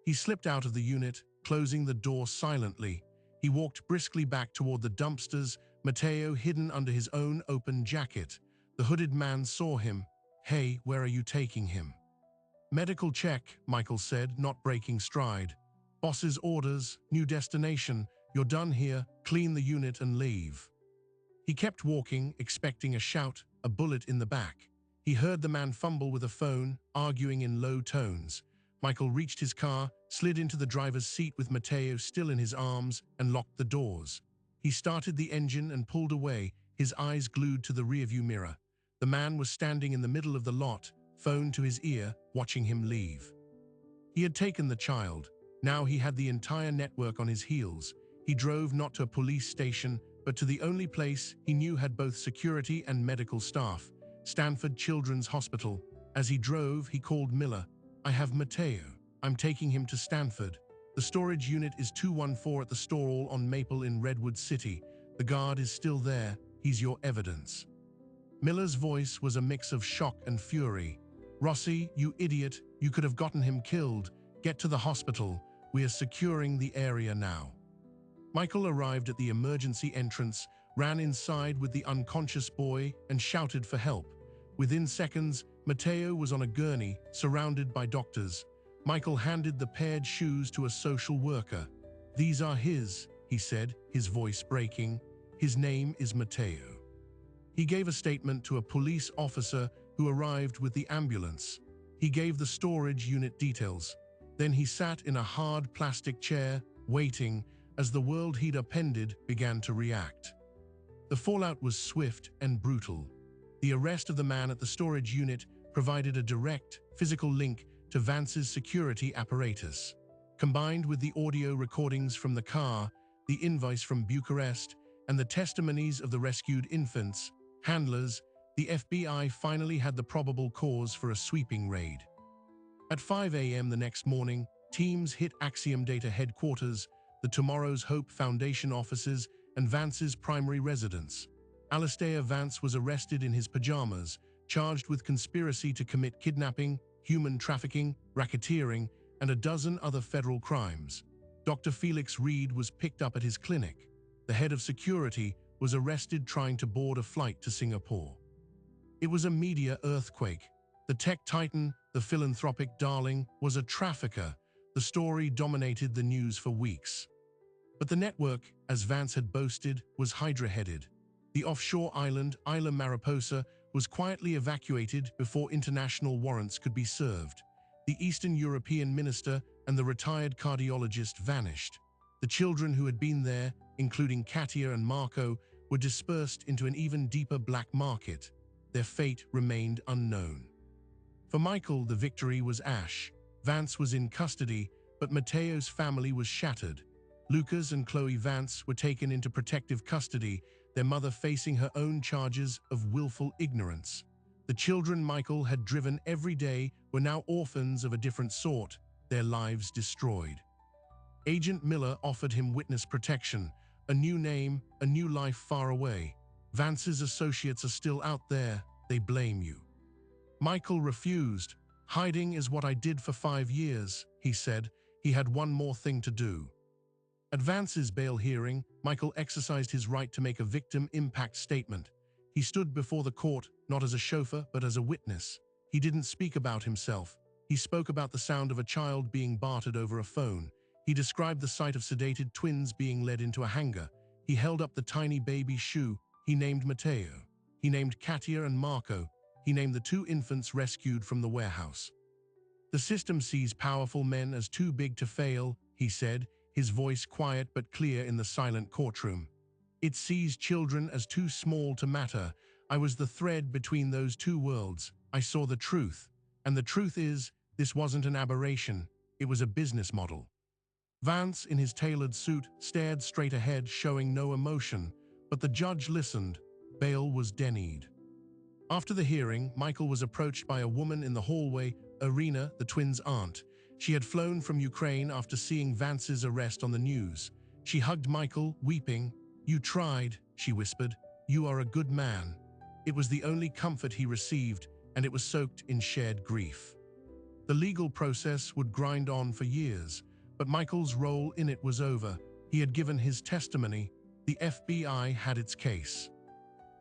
He slipped out of the unit, closing the door silently. He walked briskly back toward the dumpsters, Matteo hidden under his own open jacket. The hooded man saw him. "Hey, where are you taking him?" "Medical check," Michael said, not breaking stride. "Boss's orders, new destination. You're done here, clean the unit and leave." He kept walking, expecting a shout, a bullet in the back. He heard the man fumble with a phone, arguing in low tones. Michael reached his car, slid into the driver's seat with Matteo still in his arms, and locked the doors. He started the engine and pulled away, his eyes glued to the rearview mirror. The man was standing in the middle of the lot, phone to his ear, watching him leave. He had taken the child. Now he had the entire network on his heels. He drove not to a police station, but to the only place he knew had both security and medical staff, Stanford Children's Hospital. As he drove, he called Miller. "I have Matteo. I'm taking him to Stanford. The storage unit is 214 at the store on Maple in Redwood City. The guard is still there. He's your evidence." Miller's voice was a mix of shock and fury. "Rossi, you idiot, you could have gotten him killed. Get to the hospital. We are securing the area now." Michael arrived at the emergency entrance, ran inside with the unconscious boy, and shouted for help. Within seconds, Matteo was on a gurney, surrounded by doctors. Michael handed the paired shoes to a social worker. "These are his," he said, his voice breaking. "His name is Matteo." He gave a statement to a police officer who arrived with the ambulance. He gave the storage unit details. Then he sat in a hard plastic chair, waiting, as the world he'd upended began to react. The fallout was swift and brutal. The arrest of the man at the storage unit provided a direct, physical link to Vance's security apparatus. Combined with the audio recordings from the car, the invoice from Bucharest, and the testimonies of the rescued infants, handlers, the FBI finally had the probable cause for a sweeping raid. At 5 a.m. the next morning, teams hit Axiom Data headquarters, the Tomorrow's Hope Foundation offices, and Vance's primary residence. Alastair Vance was arrested in his pajamas, charged with conspiracy to commit kidnapping, human trafficking, racketeering, and a dozen other federal crimes. Dr. Felix Reed was picked up at his clinic. The head of security was arrested trying to board a flight to Singapore. It was a media earthquake. The tech titan, the philanthropic darling, was a trafficker. The story dominated the news for weeks. But the network, as Vance had boasted, was Hydra-headed. The offshore island, Isla Mariposa, was quietly evacuated before international warrants could be served. The Eastern European minister and the retired cardiologist vanished. The children who had been there, including Katia and Marco, were dispersed into an even deeper black market. Their fate remained unknown. For Michael, the victory was ash. Vance was in custody, but Matteo's family was shattered. Lucas and Chloe Vance were taken into protective custody, their mother facing her own charges of willful ignorance. The children Michael had driven every day were now orphans of a different sort, their lives destroyed. Agent Miller offered him witness protection, a new name, a new life far away. Vance's associates are still out there, they blame you. Michael refused. "Hiding is what I did for 5 years," he said. He had one more thing to do. At Vance's bail hearing, Michael exercised his right to make a victim impact statement. He stood before the court, not as a chauffeur, but as a witness. He didn't speak about himself. He spoke about the sound of a child being bartered over a phone. He described the sight of sedated twins being led into a hangar. He held up the tiny baby shoe. He named Matteo. He named Katia and Marco. he named the two infants rescued from the warehouse. "The system sees powerful men as too big to fail," he said, his voice quiet but clear in the silent courtroom. "It sees children as too small to matter. I was the thread between those two worlds. I saw the truth. And the truth is, this wasn't an aberration. It was a business model." Vance, in his tailored suit, stared straight ahead, showing no emotion, but the judge listened. Bail was denied. After the hearing, Michael was approached by a woman in the hallway, Irina, the twins' aunt. She had flown from Ukraine after seeing Vance's arrest on the news. She hugged Michael, weeping. "You tried," she whispered. "You are a good man." It was the only comfort he received, and it was soaked in shared grief. The legal process would grind on for years, but Michael's role in it was over. He had given his testimony. The FBI had its case.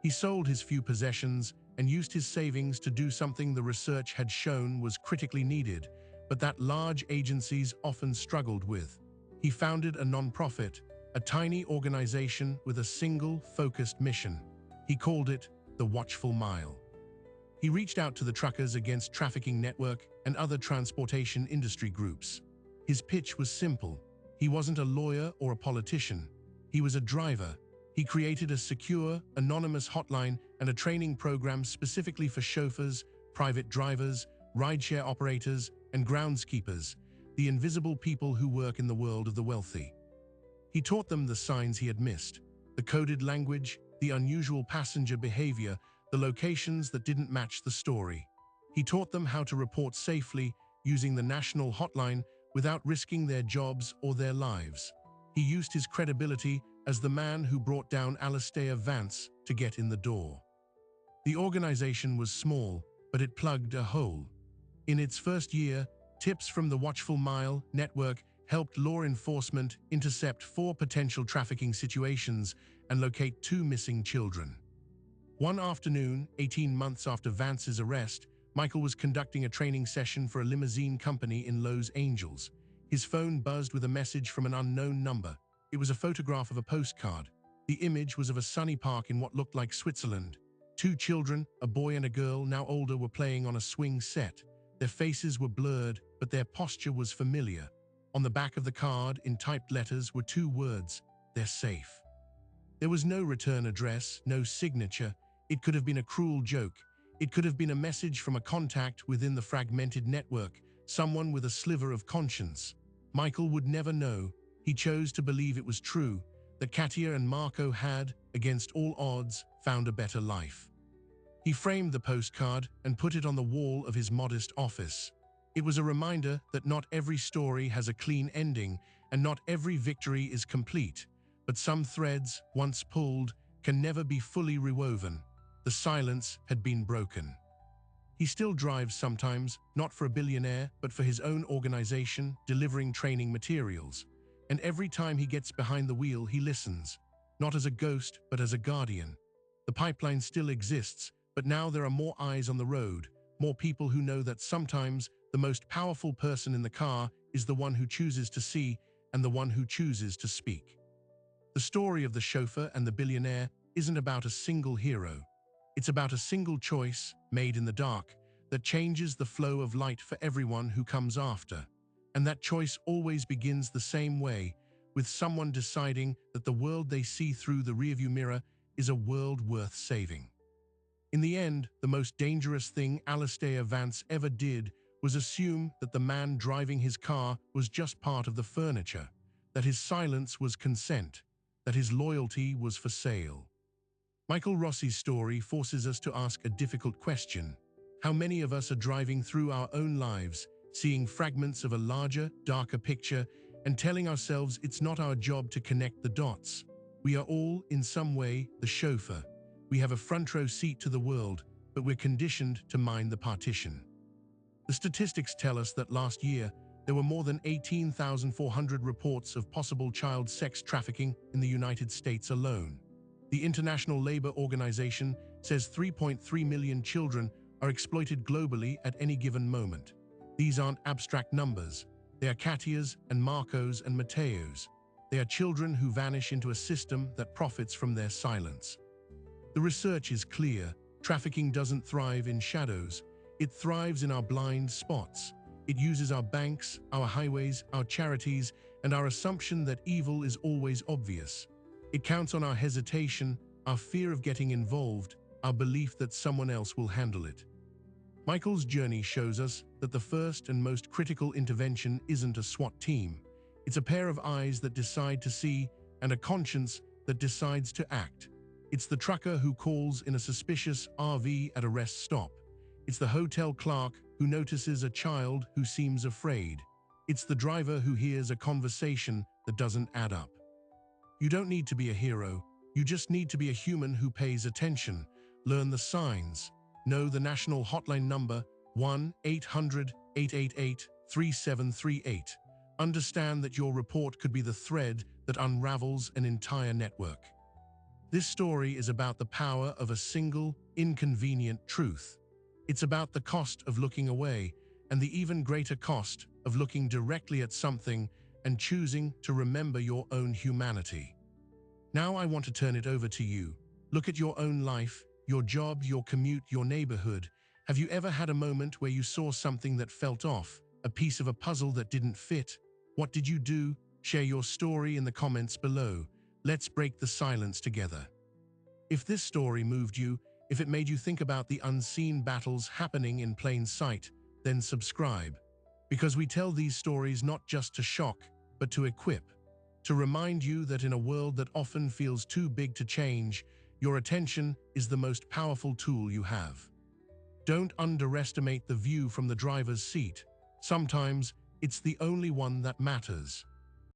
He sold his few possessions and used his savings to do something the research had shown was critically needed, but that large agencies often struggled with. He founded a nonprofit, a tiny organization with a single, focused mission. He called it the Watchful Mile. He reached out to the Truckers Against Trafficking Network and other transportation industry groups. His pitch was simple. He wasn't a lawyer or a politician. He was a driver. He created a secure, anonymous hotline and a training program specifically for chauffeurs, private drivers, rideshare operators, and groundskeepers, the invisible people who work in the world of the wealthy. He taught them the signs he had missed, the coded language, the unusual passenger behavior, the locations that didn't match the story. He taught them how to report safely using the national hotline without risking their jobs or their lives. He used his credibility as the man who brought down Alastair Vance to get in the door. The organization was small, but it plugged a hole. In its first year, tips from the Watchful Mile network helped law enforcement intercept 4 potential trafficking situations and locate 2 missing children. One afternoon, 18 months after Vance's arrest, Michael was conducting a training session for a limousine company in Los Angeles. His phone buzzed with a message from an unknown number. It was a photograph of a postcard. The image was of a sunny park in what looked like Switzerland. 2 children, a boy and a girl, now older, were playing on a swing set. Their faces were blurred, but their posture was familiar. On the back of the card, in typed letters, were 2 words: "They're safe." There was no return address, no signature. It could have been a cruel joke. It could have been a message from a contact within the fragmented network, someone with a sliver of conscience. Michael would never know. He chose to believe it was true, that Katia and Marco had, against all odds, found a better life. He framed the postcard and put it on the wall of his modest office. It was a reminder that not every story has a clean ending and not every victory is complete, but some threads, once pulled, can never be fully rewoven. The silence had been broken. He still drives sometimes, not for a billionaire, but for his own organization, delivering training materials. And every time he gets behind the wheel, he listens, not as a ghost, but as a guardian. The pipeline still exists, but now there are more eyes on the road, more people who know that sometimes the most powerful person in the car is the one who chooses to see and the one who chooses to speak. The story of the chauffeur and the billionaire isn't about a single hero. It's about a single choice, made in the dark, that changes the flow of light for everyone who comes after. And that choice always begins the same way, with someone deciding that the world they see through the rearview mirror is a world worth saving. In the end, the most dangerous thing Alastair Vance ever did was assume that the man driving his car was just part of the furniture, that his silence was consent, that his loyalty was for sale. Michael Rossi's story forces us to ask a difficult question. How many of us are driving through our own lives, seeing fragments of a larger, darker picture, and telling ourselves it's not our job to connect the dots? We are all, in some way, the chauffeur. We have a front row seat to the world, but we're conditioned to mind the partition. The statistics tell us that last year, there were more than 18,400 reports of possible child sex trafficking in the United States alone. The International Labour Organization says 3.3 million children are exploited globally at any given moment. These aren't abstract numbers. They are Katias and Marcos and Mateos. They are children who vanish into a system that profits from their silence. The research is clear. Trafficking doesn't thrive in shadows. It thrives in our blind spots. It uses our banks, our highways, our charities, and our assumption that evil is always obvious. It counts on our hesitation, our fear of getting involved, our belief that someone else will handle it. Michael's journey shows us that the first and most critical intervention isn't a SWAT team. It's a pair of eyes that decide to see and a conscience that decides to act. It's the trucker who calls in a suspicious RV at a rest stop. It's the hotel clerk who notices a child who seems afraid. It's the driver who hears a conversation that doesn't add up. You don't need to be a hero. You just need to be a human who pays attention, learn the signs, know the national hotline number 1-800-888-3738. Understand that your report could be the thread that unravels an entire network. This story is about the power of a single, inconvenient truth. It's about the cost of looking away and the even greater cost of looking directly at something and choosing to remember your own humanity. Now I want to turn it over to you. Look at your own life, your job, your commute, your neighborhood. Have you ever had a moment where you saw something that felt off, a piece of a puzzle that didn't fit? What did you do? Share your story in the comments below. Let's break the silence together. If this story moved you, if it made you think about the unseen battles happening in plain sight, then subscribe. Because we tell these stories not just to shock, but to equip. To remind you that in a world that often feels too big to change, your attention is the most powerful tool you have. Don't underestimate the view from the driver's seat. Sometimes it's the only one that matters.